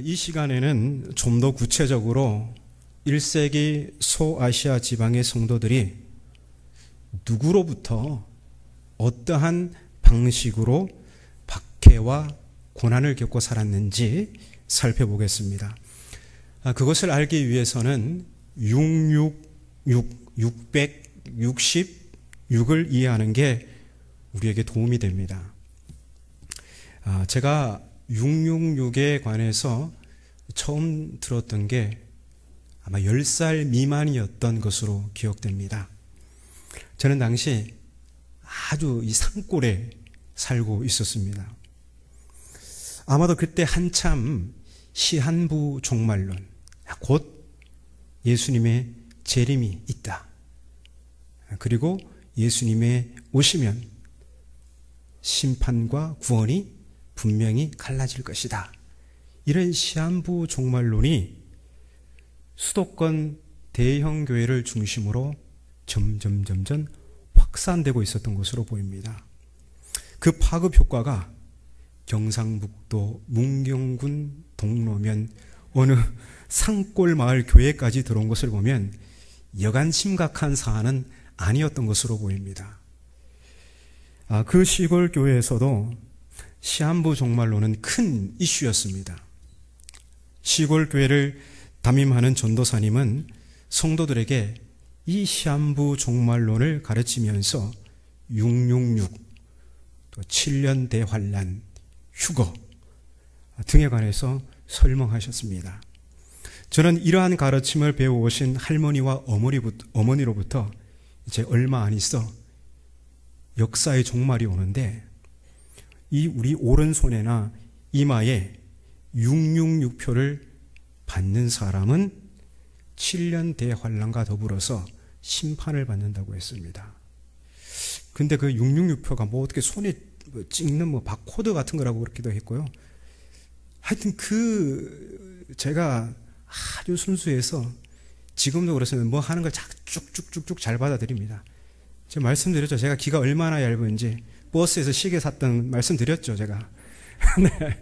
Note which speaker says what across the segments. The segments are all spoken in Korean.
Speaker 1: 이 시간에는 좀 더 구체적으로 1세기 소아시아 지방의 성도들이 누구로부터 어떠한 방식으로 박해와 고난을 겪고 살았는지 살펴보겠습니다. 그것을 알기 위해서는 666을 이해하는 게 우리에게 도움이 됩니다. 제가 666에 관해서 처음 들었던 게 아마 10살 미만이었던 것으로 기억됩니다. 저는 당시 아주 이 산골에 살고 있었습니다. 아마도 그때 한참 시한부 종말론, 곧 예수님의 재림이 있다. 그리고 예수님의 오시면 심판과 구원이 분명히 갈라질 것이다. 이런 시한부 종말론이 수도권 대형 교회를 중심으로 점점 확산되고 있었던 것으로 보입니다. 그 파급 효과가 경상북도 문경군 동로면 어느 산골 마을 교회까지 들어온 것을 보면 여간 심각한 사안은 아니었던 것으로 보입니다. 그 시골 교회에서도 시한부 종말론은 큰 이슈였습니다. 시골 교회를 담임하는 전도사님은 성도들에게 이 시한부 종말론을 가르치면서 666, 또 7년 대환란, 휴거 등에 관해서 설명하셨습니다. 저는 이러한 가르침을 배워오신 할머니와 어머니로부터 이제 얼마 안 있어 역사의 종말이 오는데 이 우리 오른손에나 이마에 666표를 받는 사람은 7년 대환란과 더불어서 심판을 받는다고 했습니다. 근데 그 666표가 뭐 어떻게 손에 찍는 바코드 같은 거라고 그렇기도 했고요. 하여튼 제가 아주 순수해서 지금도 그렇습니다. 뭐 하는 걸 쭉쭉쭉쭉 잘 받아들입니다. 제가 말씀드렸죠. 제가 귀가 얼마나 얇은지 버스에서 시계 샀던 말씀드렸죠. 제가. 네.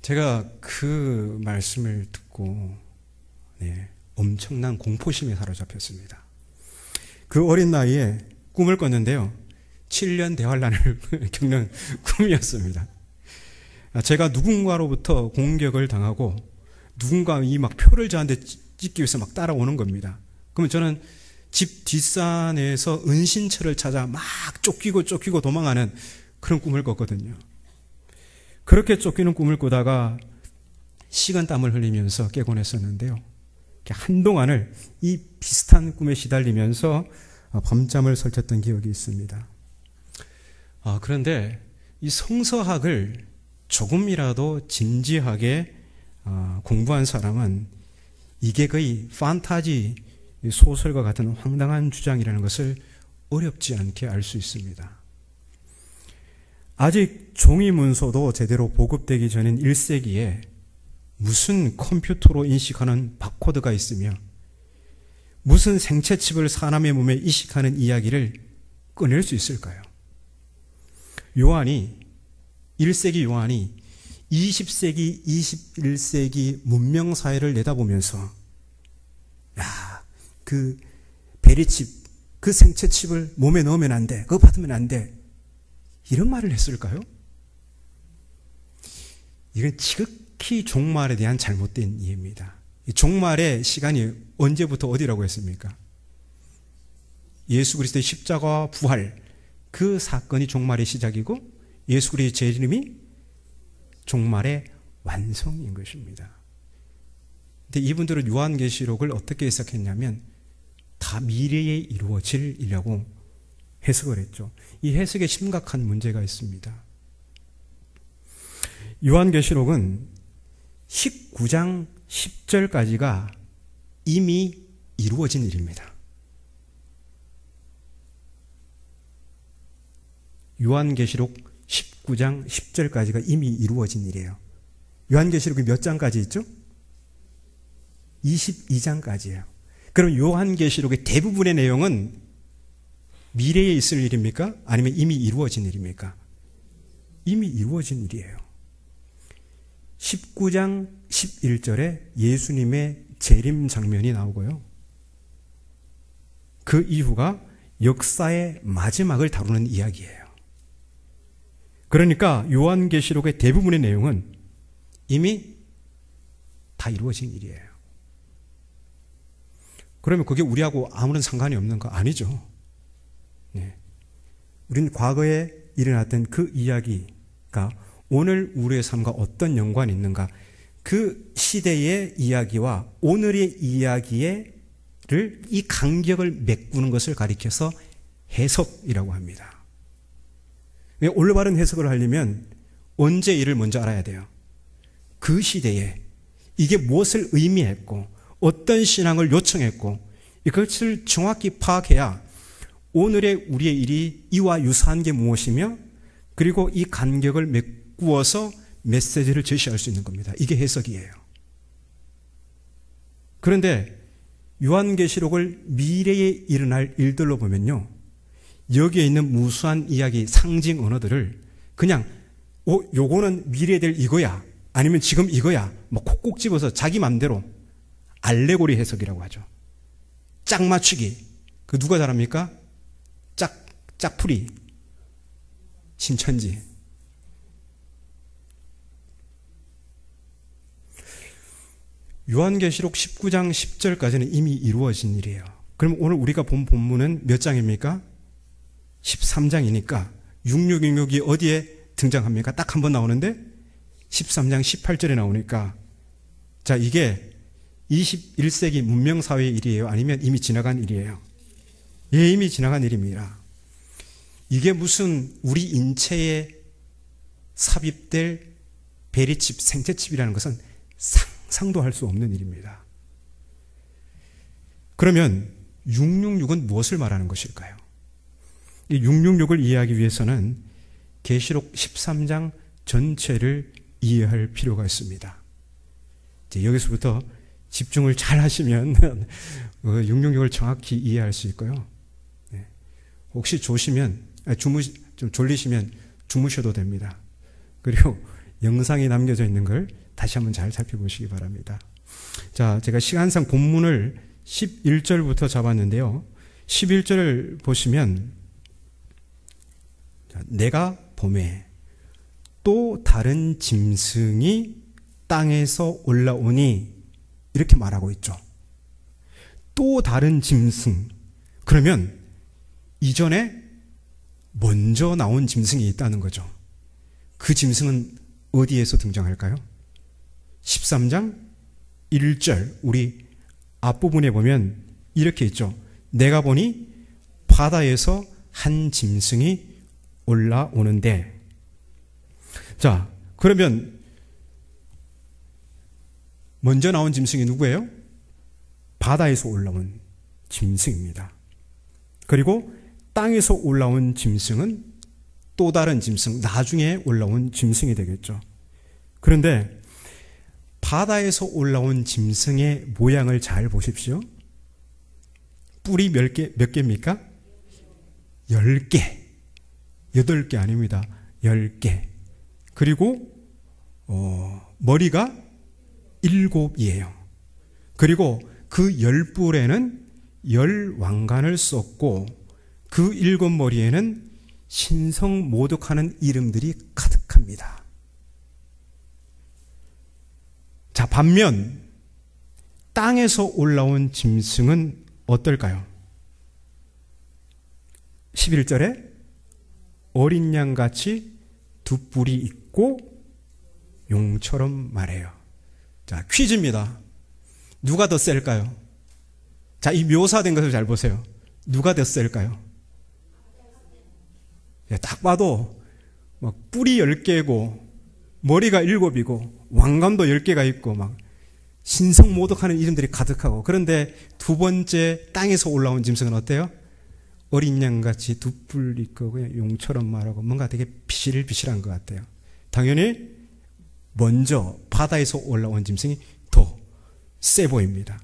Speaker 1: 제가 그 말씀을 듣고 엄청난 공포심에 사로잡혔습니다. 그 어린 나이에 꿈을 꿨는데요. 7년 대환란을 겪는 꿈이었습니다. 제가 누군가로부터 공격을 당하고 누군가 이 막 표를 저한테 찍기 위해서 막 따라오는 겁니다. 그러면 저는 집 뒷산에서 은신처를 찾아 막 쫓기고 도망하는 그런 꿈을 꿨거든요. 그렇게 쫓기는 꿈을 꾸다가 식은땀을 흘리면서 깨곤 했었는데요. 한동안을 이 비슷한 꿈에 시달리면서 밤잠을 설쳤던 기억이 있습니다. 그런데 이 성서학을 조금이라도 진지하게 공부한 사람은 이게 거의 판타지 소설과 같은 황당한 주장이라는 것을 어렵지 않게 알 수 있습니다. 아직 종이 문서도 제대로 보급되기 전인 1세기에 무슨 컴퓨터로 인식하는 바코드가 있으며 무슨 생체칩을 사람의 몸에 이식하는 이야기를 꺼낼 수 있을까요? 1세기 요한이 20세기, 21세기 문명사회를 내다보면서 그 베리칩, 그 생체칩을 몸에 넣으면 안 돼. 그거 받으면 안 돼. 이런 말을 했을까요? 이건 지극히 종말에 대한 잘못된 이해입니다. 종말의 시간이 언제부터 어디라고 했습니까? 예수 그리스도의 십자가와 부활, 그 사건이 종말의 시작이고 예수 그리스도의 재림이 종말의 완성인 것입니다. 근데 이분들은 요한계시록을 어떻게 해석했냐면 다 미래에 이루어질이라고 해석을 했죠. 이 해석에 심각한 문제가 있습니다. 요한계시록은 19장 10절까지가 이미 이루어진 일입니다. 요한계시록 19장 10절까지가 이미 이루어진 일이에요. 요한계시록이 몇 장까지 있죠? 22장까지예요. 그럼 요한계시록의 대부분의 내용은 미래에 있을 일입니까? 아니면 이미 이루어진 일입니까? 이미 이루어진 일이에요. 19장 11절에 예수님의 재림 장면이 나오고요. 그 이후가 역사의 마지막을 다루는 이야기예요. 그러니까 요한계시록의 대부분의 내용은 이미 다 이루어진 일이에요. 그러면 그게 우리하고 아무런 상관이 없는 거 아니죠. 네. 우리는 과거에 일어났던 그 이야기가 오늘 우리의 삶과 어떤 연관이 있는가, 그 시대의 이야기와 오늘의 이야기를 이 간격을 메꾸는 것을 가리켜서 해석이라고 합니다. 올바른 해석을 하려면 언제 이를 먼저 알아야 돼요? 그 시대에 이게 무엇을 의미했고 어떤 신앙을 요청했고 이것을 정확히 파악해야 오늘의 우리의 일이 이와 유사한 게 무엇이며 그리고 이 간격을 메꾸어서 메시지를 제시할 수 있는 겁니다. 이게 해석이에요. 그런데 요한계시록을 미래에 일어날 일들로 보면요, 여기에 있는 무수한 이야기, 상징 언어들을 그냥 요거는 미래에 될 이거야, 아니면 지금 이거야, 뭐 콕콕 집어서 자기 맘대로 알레고리 해석이라고 하죠. 짝 맞추기. 그 누가 잘합니까? 짝풀이. 신천지. 요한계시록 19장 10절까지는 이미 이루어진 일이에요. 그럼 오늘 우리가 본 본문은 몇 장입니까? 13장이니까 6666이 어디에 등장합니까? 딱 한 번 나오는데 13장 18절에 나오니까, 자, 이게 21세기 문명사회의 일이에요? 아니면 이미 지나간 일이에요? 예, 이미 지나간 일입니다. 이게 무슨 우리 인체에 삽입될 베리칩, 생체칩이라는 것은 상상도 할 수 없는 일입니다. 그러면 666은 무엇을 말하는 것일까요? 이 666을 이해하기 위해서는 계시록 13장 전체를 이해할 필요가 있습니다. 여기서부터 집중을 잘 하시면 666을 정확히 이해할 수 있고요. 혹시 좀 졸리시면 주무셔도 됩니다. 그리고 영상이 남겨져 있는 걸 다시 한번 잘 살펴보시기 바랍니다. 자, 제가 시간상 본문을 11절부터 잡았는데요. 11절을 보시면, 내가 보매 또 다른 짐승이 땅에서 올라오니, 이렇게 말하고 있죠. 또 다른 짐승. 그러면 이전에 먼저 나온 짐승이 있다는 거죠. 그 짐승은 어디에서 등장할까요? 13장 1절, 우리 앞부분에 보면 이렇게 있죠. 내가 보니 바다에서 한 짐승이 올라오는데, 자, 그러면 먼저 나온 짐승이 누구예요? 바다에서 올라온 짐승입니다. 그리고 땅에서 올라온 짐승은 또 다른 짐승, 나중에 올라온 짐승이 되겠죠. 그런데 바다에서 올라온 짐승의 모양을 잘 보십시오. 뿔이 몇 개입니까? 10개. 8개 아닙니다. 10개. 그리고 머리가 7이에요. 그리고 그 10뿔에는 10왕관을 썼고 그 7머리에는 신성모독하는 이름들이 가득합니다. 자, 반면 땅에서 올라온 짐승은 어떨까요? 11절에 어린 양같이 두 뿔이 있고 용처럼 말해요. 자, 퀴즈입니다. 누가 더 셀까요? 자, 이 묘사된 것을 잘 보세요. 누가 더 셀까요? 딱 봐도 막 뿔이 10개고 머리가 7이고 왕관도 10개가 있고 막 신성모독하는 이름들이 가득하고, 그런데 두 번째 땅에서 올라온 짐승은 어때요? 어린 양같이 두 뿔 있고 그냥 용처럼 말하고 뭔가 되게 비실비실한 것 같아요. 당연히 먼저 바다에서 올라온 짐승이 더 세 보입니다.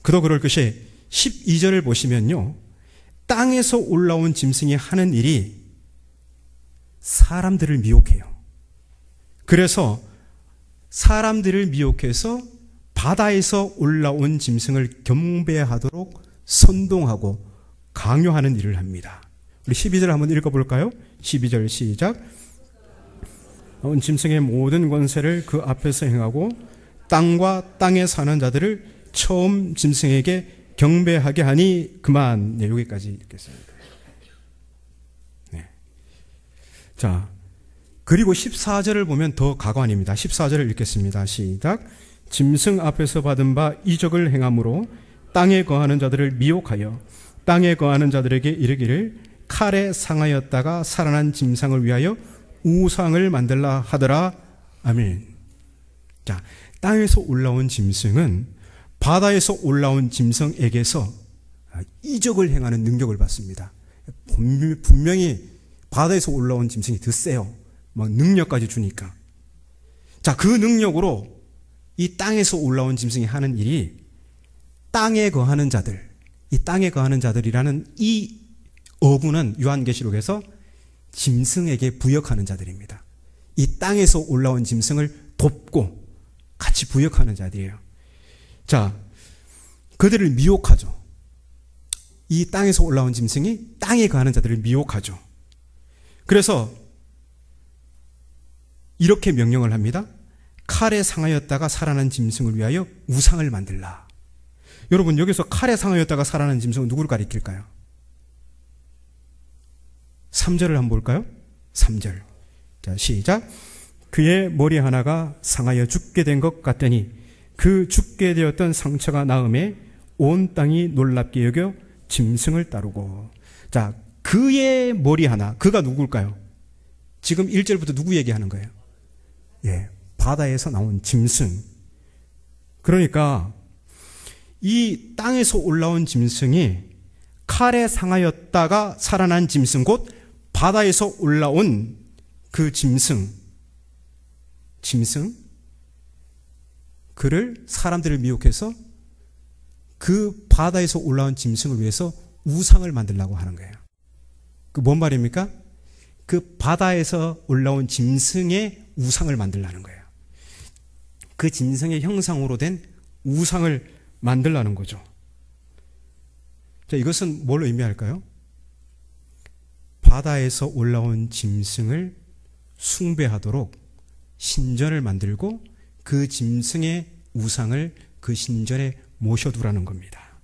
Speaker 1: 그도 그럴 것이 12절을 보시면요, 땅에서 올라온 짐승이 하는 일이 사람들을 미혹해요. 그래서 사람들을 미혹해서 바다에서 올라온 짐승을 경배하도록 선동하고 강요하는 일을 합니다. 우리 12절 한번 읽어볼까요? 12절 시작. 온 짐승의 모든 권세를 그 앞에서 행하고 땅과 땅에 사는 자들을 처음 짐승에게 경배하게 하니 그만. 네, 여기까지 읽겠습니다. 네. 자, 그리고 14절을 보면 더 가관입니다. 14절을 읽겠습니다. 시작. 짐승 앞에서 받은 바 이적을 행함으로 땅에 거하는 자들을 미혹하여 땅에 거하는 자들에게 이르기를 칼에 상하였다가 살아난 짐승을 위하여 우상을 만들라 하더라. 아멘. 자, 땅에서 올라온 짐승은 바다에서 올라온 짐승에게서 이적을 행하는 능력을 받습니다. 분명히 바다에서 올라온 짐승이 더 세요. 막 능력까지 주니까. 자, 그 능력으로 이 땅에서 올라온 짐승이 하는 일이 땅에 거하는 자들, 이 땅에 거하는 자들이라는 이 어구는 요한계시록에서 짐승에게 부역하는 자들입니다. 이 땅에서 올라온 짐승을 돕고 같이 부역하는 자들이에요. 자, 그들을 미혹하죠. 이 땅에서 올라온 짐승이 땅에 거하는 자들을 미혹하죠. 그래서 이렇게 명령을 합니다. 칼에 상하였다가 살아난 짐승을 위하여 우상을 만들라. 여러분, 여기서 칼에 상하였다가 살아난 짐승은 누구를 가리킬까요? 3절을 한번 볼까요? 3절. 자, 시작. 그의 머리 하나가 상하여 죽게 된 것 같더니 그 죽게 되었던 상처가 나음에 온 땅이 놀랍게 여겨 짐승을 따르고. 자, 그의 머리 하나, 그가 누굴까요? 지금 1절부터 누구 얘기하는 거예요? 예, 바다에서 나온 짐승. 그러니까 이 땅에서 올라온 짐승이 칼에 상하였다가 살아난 짐승, 곧 바다에서 올라온 그 짐승, 그를 사람들을 미혹해서 그 바다에서 올라온 짐승을 위해서 우상을 만들려고 하는 거예요. 그 뭔 말입니까? 그 바다에서 올라온 짐승의 우상을 만들려는 거예요. 그 짐승의 형상으로 된 우상을 만들려는 거죠. 자, 이것은 뭘 의미할까요? 바다에서 올라온 짐승을 숭배하도록 신전을 만들고 그 짐승의 우상을 그 신전에 모셔두라는 겁니다.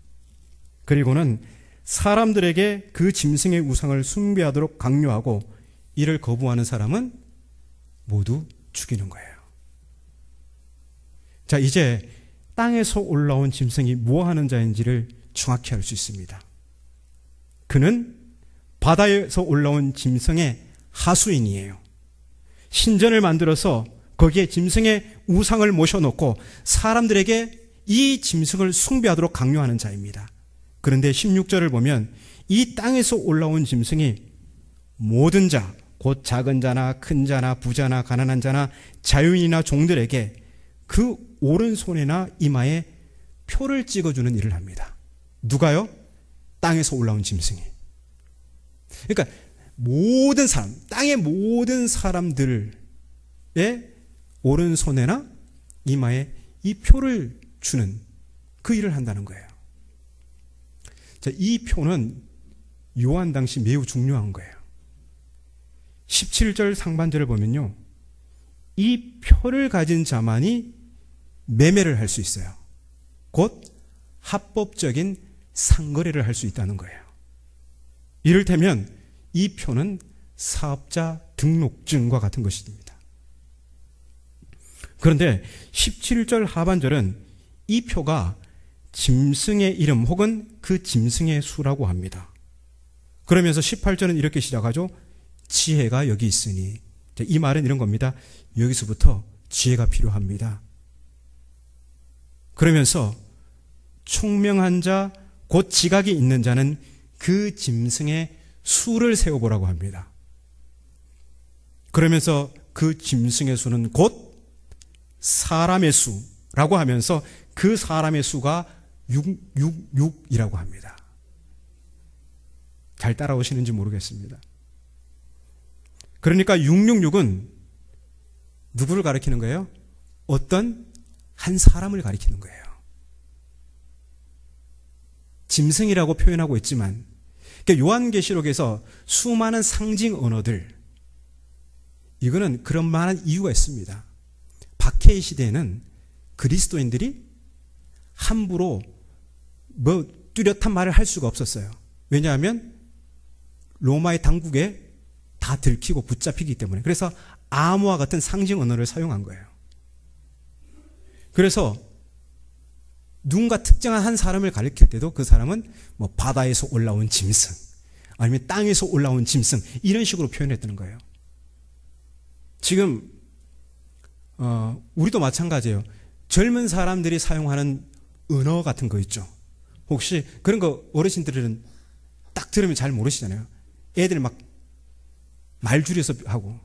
Speaker 1: 그리고는 사람들에게 그 짐승의 우상을 숭배하도록 강요하고 이를 거부하는 사람은 모두 죽이는 거예요. 자, 이제 땅에서 올라온 짐승이 뭐 하는 자인지를 정확히 알 수 있습니다. 그는 바다에서 올라온 짐승의 하수인이에요. 신전을 만들어서 거기에 짐승의 우상을 모셔놓고 사람들에게 이 짐승을 숭배하도록 강요하는 자입니다. 그런데 16절을 보면 이 땅에서 올라온 짐승이 모든 자, 곧 작은 자나 큰 자나 부자나 가난한 자나 자유인이나 종들에게 그 오른손이나 이마에 표를 찍어주는 일을 합니다. 누가요? 땅에서 올라온 짐승이. 그러니까 모든 사람, 땅의 모든 사람들의 오른손에나 이마에 이 표를 주는 그 일을 한다는 거예요. 자, 이 표는 요한 당시 매우 중요한 거예요. 17절 상반절을 보면요, 이 표를 가진 자만이 매매를 할 수 있어요. 곧 합법적인 상거래를 할 수 있다는 거예요. 이를테면 이 표는 사업자 등록증과 같은 것입니다. 그런데 17절 하반절은 이 표가 짐승의 이름 혹은 그 짐승의 수라고 합니다. 그러면서 18절은 이렇게 시작하죠. 지혜가 여기 있으니. 이 말은 이런 겁니다. 여기서부터 지혜가 필요합니다. 그러면서 총명한 자, 곧 지각이 있는 자는 그 짐승의 수를 세어보라고 합니다. 그러면서 그 짐승의 수는 곧 사람의 수라고 하면서 그 사람의 수가 666이라고 합니다. 잘 따라오시는지 모르겠습니다. 그러니까 666은 누구를 가리키는 거예요? 어떤 한 사람을 가리키는 거예요. 짐승이라고 표현하고 있지만, 그러니까 요한계시록에서 수많은 상징 언어들, 이거는 그런 만한 이유가 있습니다. 박해의 시대에는 그리스도인들이 함부로 뭐 뚜렷한 말을 할 수가 없었어요. 왜냐하면 로마의 당국에 다 들키고 붙잡히기 때문에. 그래서 암호와 같은 상징 언어를 사용한 거예요. 그래서 누군가 특정한 한 사람을 가리킬 때도 그 사람은 뭐 바다에서 올라온 짐승, 아니면 땅에서 올라온 짐승, 이런 식으로 표현했다는 거예요. 지금 우리도 마찬가지예요. 젊은 사람들이 사용하는 언어 같은 거 있죠. 혹시 그런 거 어르신들은 딱 들으면 잘 모르시잖아요. 애들 막 말 줄여서 하고.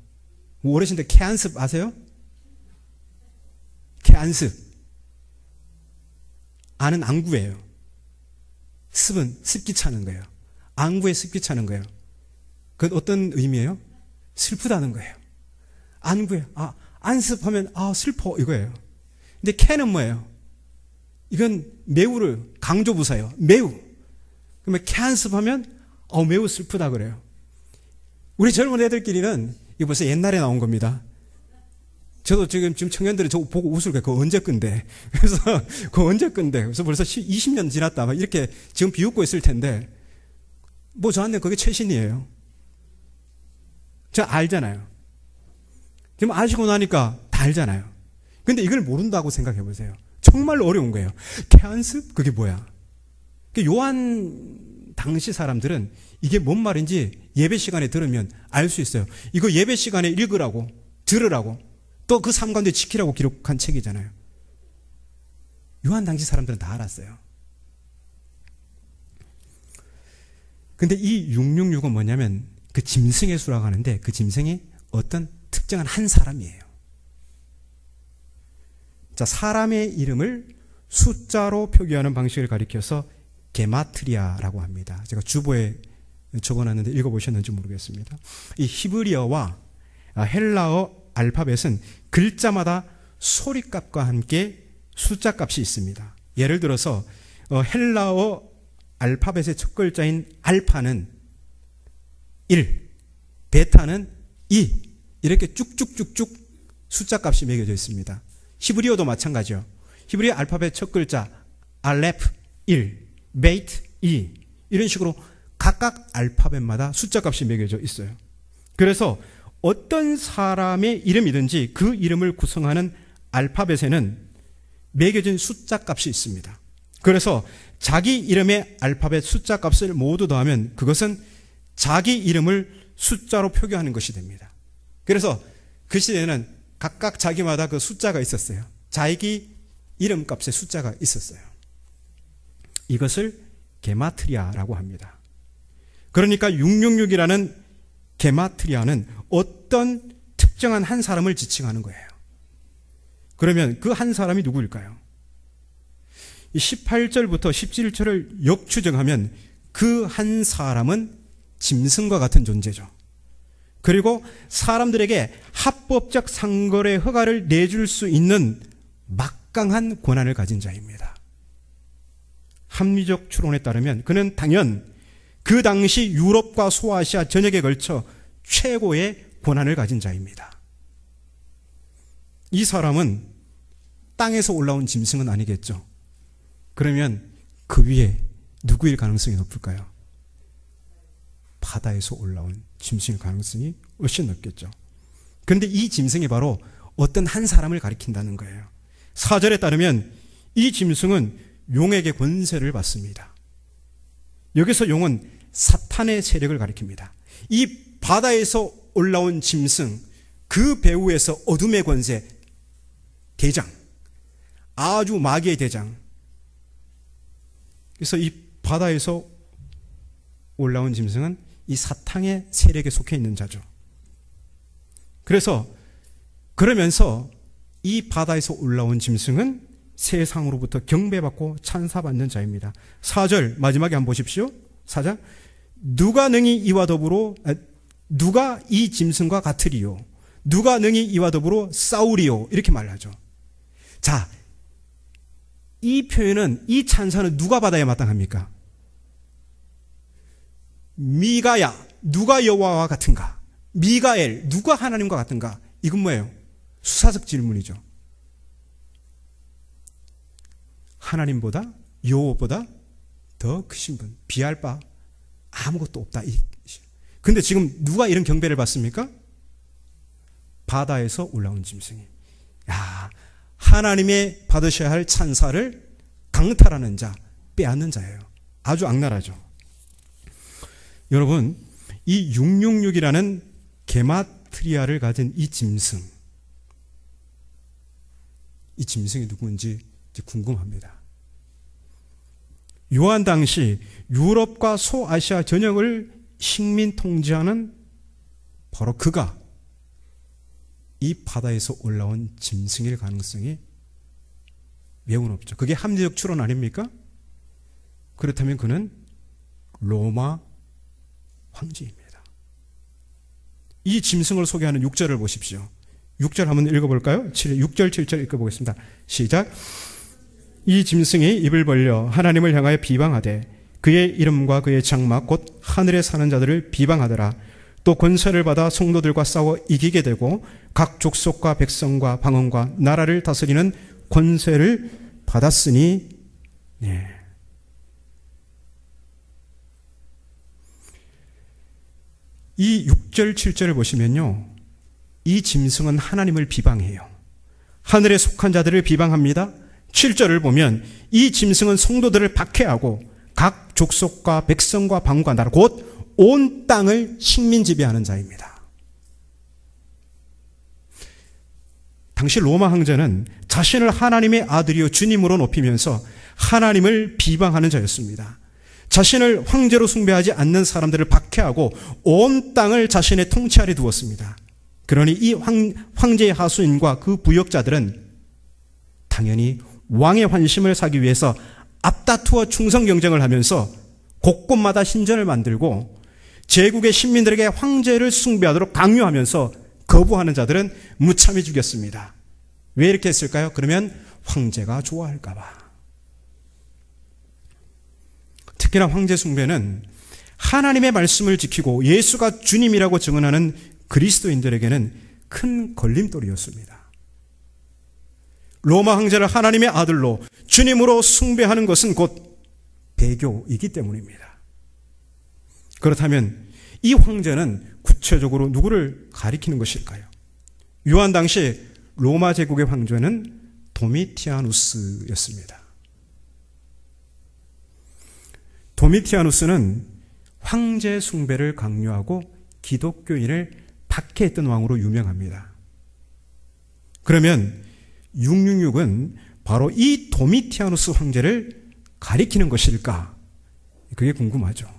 Speaker 1: 어르신들 캐안습 아세요? 캐안습. 안은 안구예요. 습은 습기 차는 거예요. 안구에 습기 차는 거예요. 그건 어떤 의미예요? 슬프다는 거예요. 안구에 안습하면 슬퍼 이거예요. 근데 캐는 뭐예요? 이건 매우를 강조부사예요. 매우. 그러면 캐안습하면 매우 슬프다 그래요. 우리 젊은 애들끼리는 이거 벌써 옛날에 나온 겁니다. 저도 지금 청년들이 저거 보고 웃을 거예요. 그거 언제 건데. 그래서 그거 언제 건데. 그래서 벌써 20년 지났다. 막 이렇게 지금 비웃고 있을 텐데, 뭐 저한테 그게 최신이에요. 저 알잖아요. 지금 아시고 나니까 다 알잖아요. 근데 이걸 모른다고 생각해 보세요. 정말 어려운 거예요. 캐안습? 그게 뭐야? 요한 당시 사람들은 이게 뭔 말인지 예배 시간에 들으면 알 수 있어요. 이거 예배 시간에 읽으라고, 들으라고, 또 그 삶 가운데 지키라고 기록한 책이잖아요. 요한 당시 사람들은 다 알았어요. 근데 이 666은 뭐냐면 그 짐승의 수라고 하는데, 그 짐승이 어떤 특정한 한 사람이에요. 자, 사람의 이름을 숫자로 표기하는 방식을 가리켜서 게마트리아라고 합니다. 제가 주보에 적어놨는데 읽어보셨는지 모르겠습니다. 이 히브리어와 헬라어 알파벳은 글자마다 소리값과 함께 숫자값이 있습니다. 예를 들어서 헬라어 알파벳의 첫 글자인 알파는 1, 베타는 2, 이렇게 쭉쭉쭉쭉 숫자값이 매겨져 있습니다. 히브리어도 마찬가지요. 히브리어 알파벳 첫 글자 알레프 1, 베이트 2, 이런 식으로 각각 알파벳마다 숫자값이 매겨져 있어요. 그래서 어떤 사람의 이름이든지 그 이름을 구성하는 알파벳에는 매겨진 숫자값이 있습니다. 그래서 자기 이름의 알파벳 숫자값을 모두 더하면 그것은 자기 이름을 숫자로 표기하는 것이 됩니다. 그래서 그 시대에는 각각 자기마다 그 숫자가 있었어요. 자기 이름값의 숫자가 있었어요. 이것을 게마트리아라고 합니다. 그러니까 666이라는 게마트리아는 어떤 특정한 한 사람을 지칭하는 거예요. 그러면 그 한 사람이 누구일까요? 18절부터 17절을 역추정하면 그 한 사람은 짐승과 같은 존재죠. 그리고 사람들에게 합법적 상거래 허가를 내줄 수 있는 막강한 권한을 가진 자입니다. 합리적 추론에 따르면 그는 당연 그 당시 유럽과 소아시아 전역에 걸쳐 최고의 권한을 가진 자입니다. 이 사람은 땅에서 올라온 짐승은 아니겠죠. 그러면 그 위에 누구일 가능성이 높을까요? 바다에서 올라온 짐승일 가능성이 훨씬 높겠죠. 그런데 이 짐승이 바로 어떤 한 사람을 가리킨다는 거예요. 4절에 따르면 이 짐승은 용에게 권세를 받습니다. 여기서 용은 사탄의 세력을 가리킵니다. 이 바다에서 올라온 짐승, 그 배후에서 어둠의 권세, 대장, 아주 마귀의 대장. 그래서 이 바다에서 올라온 짐승은 이 사탄의 세력에 속해 있는 자죠. 그러면서 이 바다에서 올라온 짐승은 세상으로부터 경배받고 찬사받는 자입니다. 4절 마지막에 한번 보십시오. 4절 누가 능히 이와 더불어 누가 이 짐승과 같으리요, 누가 능히 이와 더불어 싸우리요, 이렇게 말하죠. 자, 이 표현은, 이 찬사는 누가 받아야 마땅합니까? 미가야, 누가 여호와와 같은가? 미가엘, 누가 하나님과 같은가? 이건 뭐예요? 수사적 질문이죠. 하나님보다, 여호와보다 더 크신 분, 비할 바 아무것도 없다. 근데 지금 누가 이런 경배를 받습니까? 바다에서 올라온 짐승이. 야, 하나님의 받으셔야 할 찬사를 강탈하는 자, 빼앗는 자예요. 아주 악랄하죠. 여러분, 이 666이라는 게마트리아를 가진 이 짐승이 누구인지 궁금합니다. 요한 당시 유럽과 소아시아 전역을 식민 통치하는 바로 그가 이 바다에서 올라온 짐승일 가능성이 매우 높죠. 그게 합리적 추론 아닙니까? 그렇다면 그는 로마 황제입니다. 이 짐승을 소개하는 6절을 보십시오. 6절 한번 읽어볼까요? 6절 7절 읽어보겠습니다. 시작. 이 짐승이 입을 벌려 하나님을 향하여 비방하되 그의 이름과 그의 장막 곧 하늘에 사는 자들을 비방하더라. 또 권세를 받아 성도들과 싸워 이기게 되고 각 족속과 백성과 방언과 나라를 다스리는 권세를 받았으니. 네. 이 6절 7절을 보시면요, 이 짐승은 하나님을 비방해요. 하늘에 속한 자들을 비방합니다. 7절을 보면 이 짐승은 성도들을 박해하고 각 족속과 백성과 방언과 나라 곧 온 땅을 식민 지배하는 자입니다. 당시 로마 황제는 자신을 하나님의 아들이요 주님으로 높이면서 하나님을 비방하는 자였습니다. 자신을 황제로 숭배하지 않는 사람들을 박해하고 온 땅을 자신의 통치 아래 두었습니다. 그러니 이 황제의 하수인과 그 부역자들은 당연히 왕의 환심을 사기 위해서 앞다투어 충성 경쟁을 하면서 곳곳마다 신전을 만들고 제국의 신민들에게 황제를 숭배하도록 강요하면서 거부하는 자들은 무참히 죽였습니다. 왜 이렇게 했을까요? 그러면 황제가 좋아할까 봐. 특히나 황제 숭배는 하나님의 말씀을 지키고 예수가 주님이라고 증언하는 그리스도인들에게는 큰 걸림돌이었습니다. 로마 황제를 하나님의 아들로 주님으로 숭배하는 것은 곧 배교이기 때문입니다. 그렇다면 이 황제는 구체적으로 누구를 가리키는 것일까요? 요한 당시 로마 제국의 황제는 도미티아누스였습니다. 도미티아누스는 황제 숭배를 강요하고 기독교인을 박해했던 왕으로 유명합니다. 그러면 666은 바로 이 도미티아누스 황제를 가리키는 것일까? 그게 궁금하죠.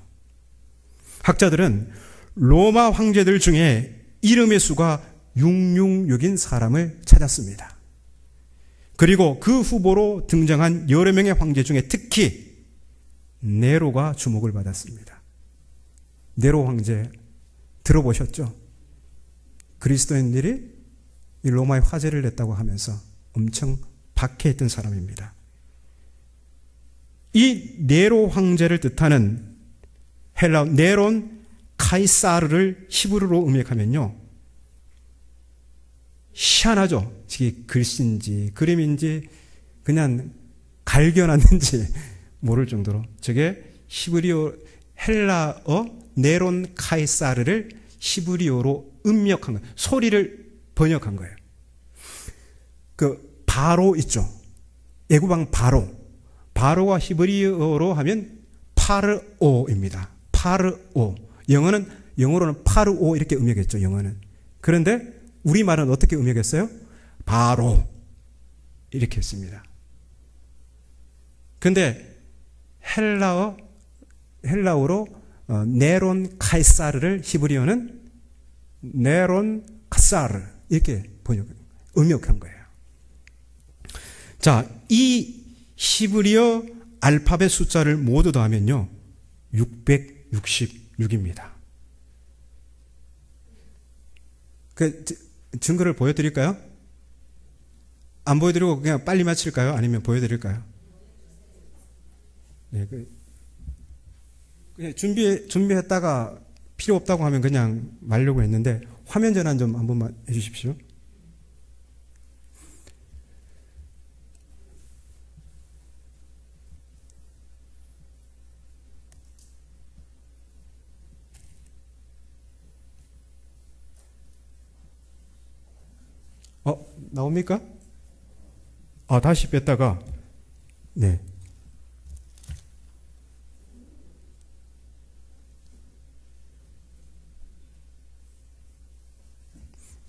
Speaker 1: 학자들은 로마 황제들 중에 이름의 수가 666인 사람을 찾았습니다. 그리고 그 후보로 등장한 여러 명의 황제 중에 특히 네로가 주목을 받았습니다. 네로 황제 들어보셨죠? 그리스도인들이 이 로마에 화제를 냈다고 하면서 엄청 박해했던 사람입니다. 이 네로 황제를 뜻하는 헬라어 네론 카이사르를 히브리어로 음역하면요, 희한하죠. 이게 글씨인지 그림인지 그냥 갈겨놨는지 모를 정도로 저게 히브리어 헬라어 네론 카이사르를 히브리어로 음역한 거예요. 소리를 번역한 거예요. 그 바로 있죠. 애국왕 바로가 히브리어로 하면 파르오입니다. 파르오. 영어로는 파르오 이렇게 음역했죠. 영어는. 그런데 우리말은 어떻게 음역했어요? 바로 이렇게 했습니다. 그런데 헬라어로 네론 카이사르를 히브리어는 네론 카사르 이렇게 음역한 거예요. 자, 이 히브리어 알파벳 숫자를 모두 더하면요 666입니다. 그 증거를 보여드릴까요? 안 보여드리고 그냥 빨리 마칠까요? 아니면 보여드릴까요? 네, 그냥 준비했다가 필요 없다고 하면 그냥 말려고 했는데 화면 전환 좀 한 번만 해주십시오. 나옵니까? 다시 뺐다가, 네.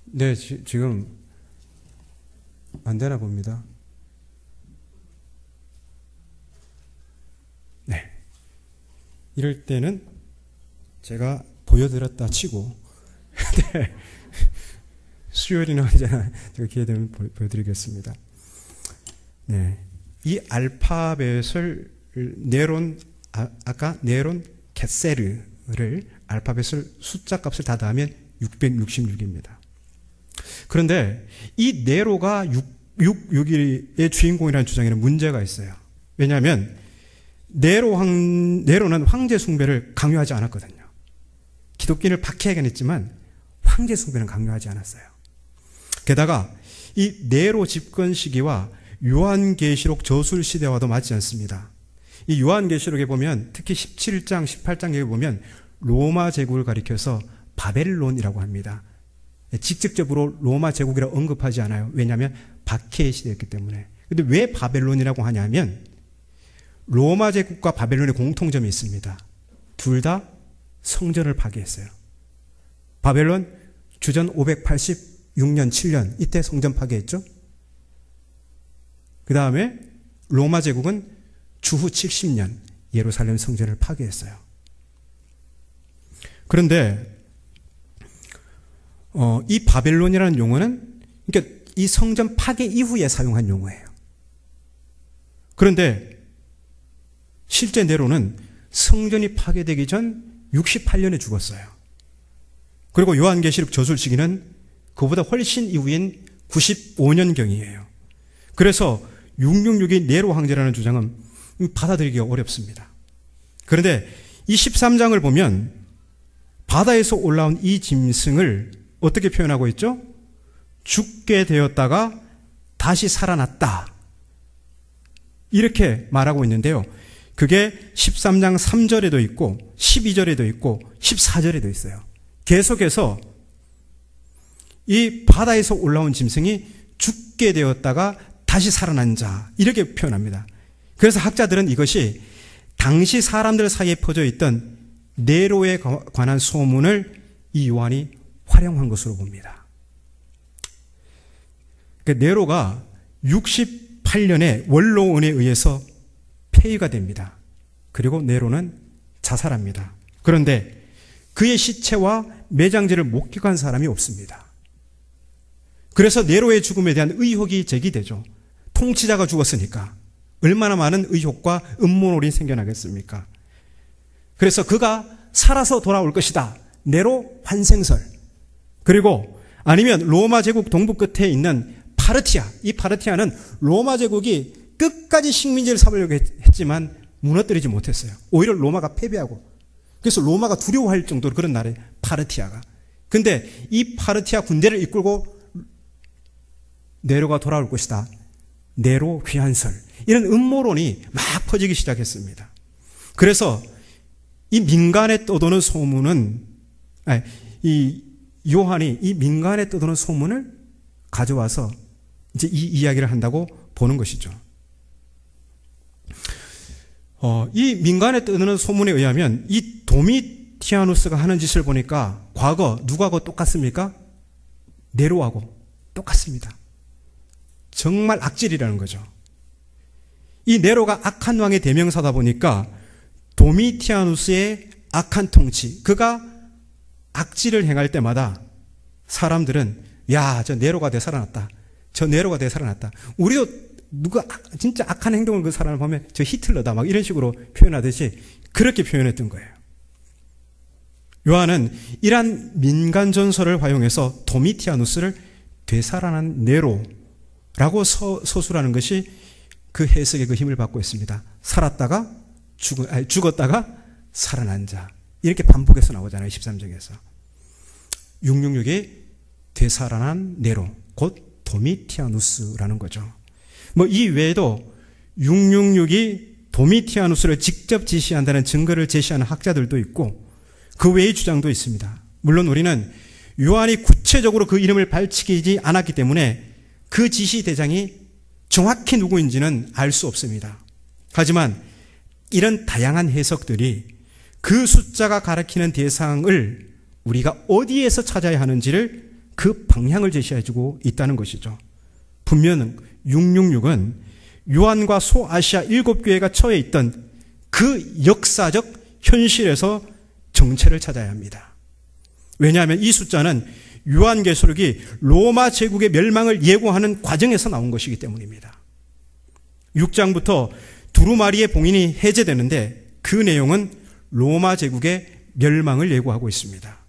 Speaker 1: 네, 지금 안 되나 봅니다. 네. 이럴 때는 제가 보여드렸다 치고, 네. 수요일이나 언제나 제가 기회 되면 보여드리겠습니다. 네. 이 알파벳을 아까 네론 켓세르를 알파벳을 숫자 값을 다 더하면 666입니다. 그런데 이 네로가 661의 주인공이라는 주장에는 문제가 있어요. 왜냐하면 네로는 황제 숭배를 강요하지 않았거든요. 기독교인을 박해하긴 했지만 황제 숭배는 강요하지 않았어요. 게다가 이 네로 집권 시기와 요한계시록 저술 시대와도 맞지 않습니다. 이 요한계시록에 보면 특히 17장, 18장에 보면 로마 제국을 가리켜서 바벨론이라고 합니다. 직접적으로 로마 제국이라고 언급하지 않아요. 왜냐하면 박해의 시대였기 때문에. 근데 왜 바벨론이라고 하냐면 로마 제국과 바벨론의 공통점이 있습니다. 둘 다 성전을 파괴했어요. 바벨론 주전 586년, 7년 이때 성전 파괴했죠. 그 다음에 로마 제국은 주후 70년 예루살렘 성전을 파괴했어요. 그런데 이 바벨론이라는 용어는 그러니까 이 성전 파괴 이후에 사용한 용어예요. 그런데 실제 네로는 성전이 파괴되기 전 68년에 죽었어요. 그리고 요한계시록 저술 시기는 그보다 훨씬 이후인 95년경이에요. 그래서 666이 네로 황제라는 주장은 받아들이기가 어렵습니다. 그런데 이 13장을 보면 바다에서 올라온 이 짐승을 어떻게 표현하고 있죠? 죽게 되었다가 다시 살아났다. 이렇게 말하고 있는데요. 그게 13장 3절에도 있고 12절에도 있고 14절에도 있어요. 계속해서 이 바다에서 올라온 짐승이 죽게 되었다가 다시 살아난 자 이렇게 표현합니다. 그래서 학자들은 이것이 당시 사람들 사이에 퍼져 있던 네로에 관한 소문을 이 요한이 활용한 것으로 봅니다. 네로가 68년에 원로원에 의해서 폐위가 됩니다. 그리고 네로는 자살합니다. 그런데 그의 시체와 매장지를 목격한 사람이 없습니다. 그래서 네로의 죽음에 대한 의혹이 제기되죠. 통치자가 죽었으니까 얼마나 많은 의혹과 음모론이 생겨나겠습니까? 그래서 그가 살아서 돌아올 것이다. 네로 환생설. 그리고 아니면 로마 제국 동부 끝에 있는 파르티아. 이 파르티아는 로마 제국이 끝까지 식민지를 삼으려고 했지만 무너뜨리지 못했어요. 오히려 로마가 패배하고. 그래서 로마가 두려워할 정도로 그런 나라예요. 파르티아가. 근데 이 파르티아 군대를 이끌고 네로가 돌아올 것이다. 네로 귀환설. 이런 음모론이 막 퍼지기 시작했습니다. 그래서 이 민간에 떠도는 소문은, 이 요한이 이 민간에 떠도는 소문을 가져와서 이제 이 이야기를 한다고 보는 것이죠. 이 민간에 떠도는 소문에 의하면 이 도미티아누스가 하는 짓을 보니까 과거 누구하고 똑같습니까? 네로하고 똑같습니다. 정말 악질이라는 거죠. 이 네로가 악한 왕의 대명사다 보니까 도미티아누스의 악한 통치, 그가 악질을 행할 때마다 사람들은 야, 저 네로가 되살아났다. 저 네로가 되살아났다. 우리도 누가 진짜 악한 행동을 그 사람을 보면 저 히틀러다 막 이런 식으로 표현하듯이 그렇게 표현했던 거예요. 요한은 이러한 민간 전설을 활용해서 도미티아누스를 되살아난 네로, 라고 서술하는 것이 그 해석의 그 힘을 받고 있습니다. 살았다가 죽었다가 살아난 자. 이렇게 반복해서 나오잖아요. 13장에서. 666이 되살아난 네로, 곧 도미티아누스라는 거죠. 이 외에도 666이 도미티아누스를 직접 지시한다는 증거를 제시하는 학자들도 있고 그 외의 주장도 있습니다. 물론 우리는 요한이 구체적으로 그 이름을 밝히지 않았기 때문에 그 지시 대장이 정확히 누구인지는 알 수 없습니다. 하지만 이런 다양한 해석들이 그 숫자가 가리키는 대상을 우리가 어디에서 찾아야 하는지를 그 방향을 제시해주고 있다는 것이죠. 분명 666은 요한과 소아시아 7교회가 처해 있던 그 역사적 현실에서 정체를 찾아야 합니다. 왜냐하면 이 숫자는 요한계시록이 로마 제국의 멸망을 예고하는 과정에서 나온 것이기 때문입니다. 6장부터 두루마리의 봉인이 해제되는데 그 내용은 로마 제국의 멸망을 예고하고 있습니다.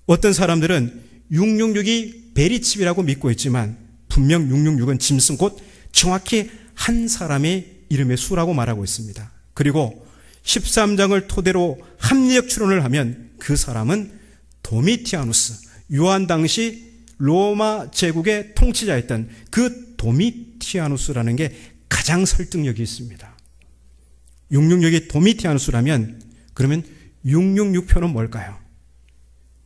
Speaker 1: 어떤 사람들은 666이 베리칩이라고 믿고 있지만 분명 666은 짐승 곧 정확히 한 사람의 이름의 수라고 말하고 있습니다. 그리고 13장을 토대로 합리적 추론을 하면 그 사람은 도미티아누스, 요한 당시 로마 제국의 통치자였던 그 도미티아누스라는 게 가장 설득력이 있습니다. 666이 도미티아누스라면 그러면 666표는 뭘까요?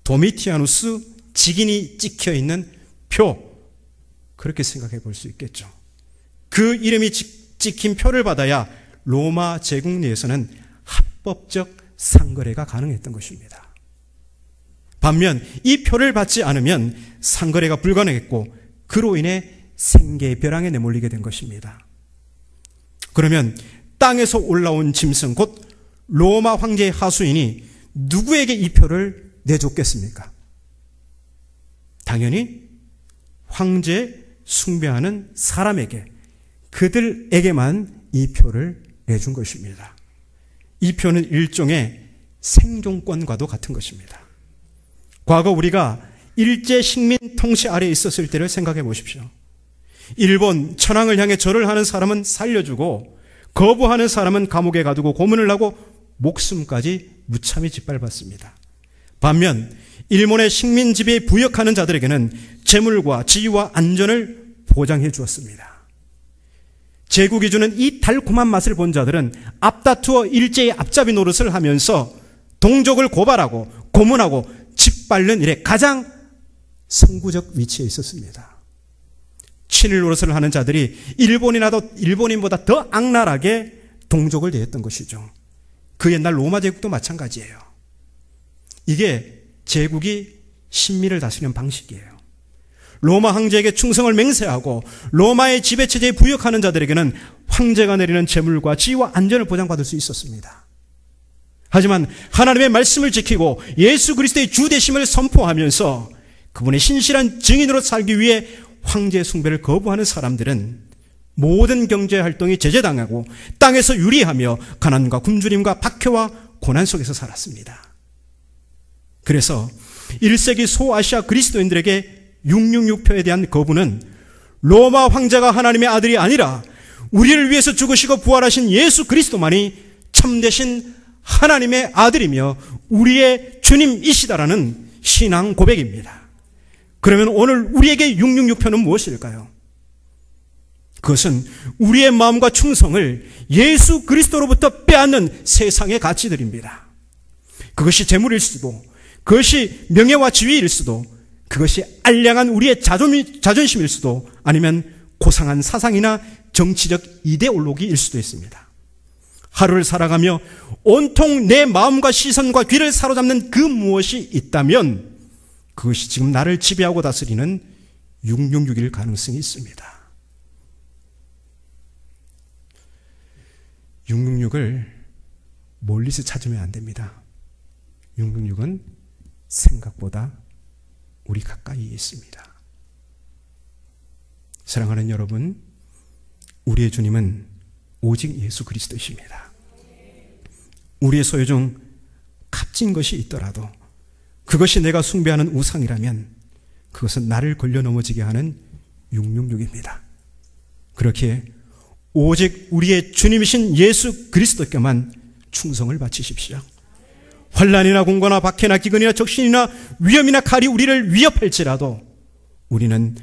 Speaker 1: 도미티아누스 직인이 찍혀 있는 표, 그렇게 생각해 볼 수 있겠죠. 그 이름이 찍힌 표를 받아야 로마 제국 내에서는 합법적 상거래가 가능했던 것입니다. 반면 이 표를 받지 않으면 상거래가 불가능했고 그로 인해 생계의 벼랑에 내몰리게 된 것입니다. 그러면 땅에서 올라온 짐승 곧 로마 황제의 하수인이 누구에게 이 표를 내줬겠습니까? 당연히 황제 숭배하는 사람에게, 그들에게만 이 표를 내준 것입니다. 이 표는 일종의 생존권과도 같은 것입니다. 과거 우리가 일제 식민 통치 아래에 있었을 때를 생각해 보십시오. 일본 천황을 향해 절을 하는 사람은 살려주고 거부하는 사람은 감옥에 가두고 고문을 하고 목숨까지 무참히 짓밟았습니다. 반면 일본의 식민 지배에 부역하는 자들에게는 재물과 지위와 안전을 보장해 주었습니다. 제국이 주는 이 달콤한 맛을 본 자들은 앞다투어 일제의 앞잡이 노릇을 하면서 동족을 고발하고 고문하고 짓밟는 일에 가장 선구적 위치에 있었습니다. 친일 노릇을 하는 자들이 일본인보다 더 악랄하게 동족을 대했던 것이죠. 그 옛날 로마 제국도 마찬가지예요. 이게 제국이 신민을 다스리는 방식이에요. 로마 황제에게 충성을 맹세하고 로마의 지배체제에 부역하는 자들에게는 황제가 내리는 재물과 지위와 안전을 보장받을 수 있었습니다. 하지만 하나님의 말씀을 지키고 예수 그리스도의 주 되심을 선포하면서 그분의 신실한 증인으로 살기 위해 황제 숭배를 거부하는 사람들은 모든 경제활동이 제재당하고 땅에서 유리하며 가난과 굶주림과 박해와 고난 속에서 살았습니다. 그래서 1세기 소아시아 그리스도인들에게 666표에 대한 거부는 로마 황제가 하나님의 아들이 아니라 우리를 위해서 죽으시고 부활하신 예수 그리스도만이 참되신 하나님의 아들이며 우리의 주님이시다라는 신앙 고백입니다. 그러면 오늘 우리에게 666표는 무엇일까요? 그것은 우리의 마음과 충성을 예수 그리스도로부터 빼앗는 세상의 가치들입니다. 그것이 재물일 수도, 그것이 명예와 지위일 수도, 그것이 알량한 우리의 자존심일 수도, 아니면 고상한 사상이나 정치적 이데올로기일 수도 있습니다. 하루를 살아가며 온통 내 마음과 시선과 귀를 사로잡는 그 무엇이 있다면 그것이 지금 나를 지배하고 다스리는 666일 가능성이 있습니다. 666을 멀리서 찾으면 안 됩니다. 666은 생각보다 우리 가까이에 있습니다. 사랑하는 여러분, 우리의 주님은 오직 예수 그리스도이십니다. 우리의 소유 중 값진 것이 있더라도 그것이 내가 숭배하는 우상이라면 그것은 나를 걸려 넘어지게 하는 666입니다. 그렇게 오직 우리의 주님이신 예수 그리스도께만 충성을 바치십시오. 환난이나 공고나 박해나 기근이나 적신이나 위험이나 칼이 우리를 위협할지라도 우리는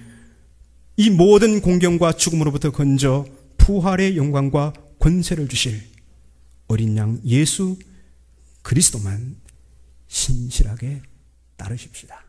Speaker 1: 이 모든 공경과 죽음으로부터 건져 부활의 영광과 권세를 주실 어린 양 예수 그리스도만 신실하게 따르십시다.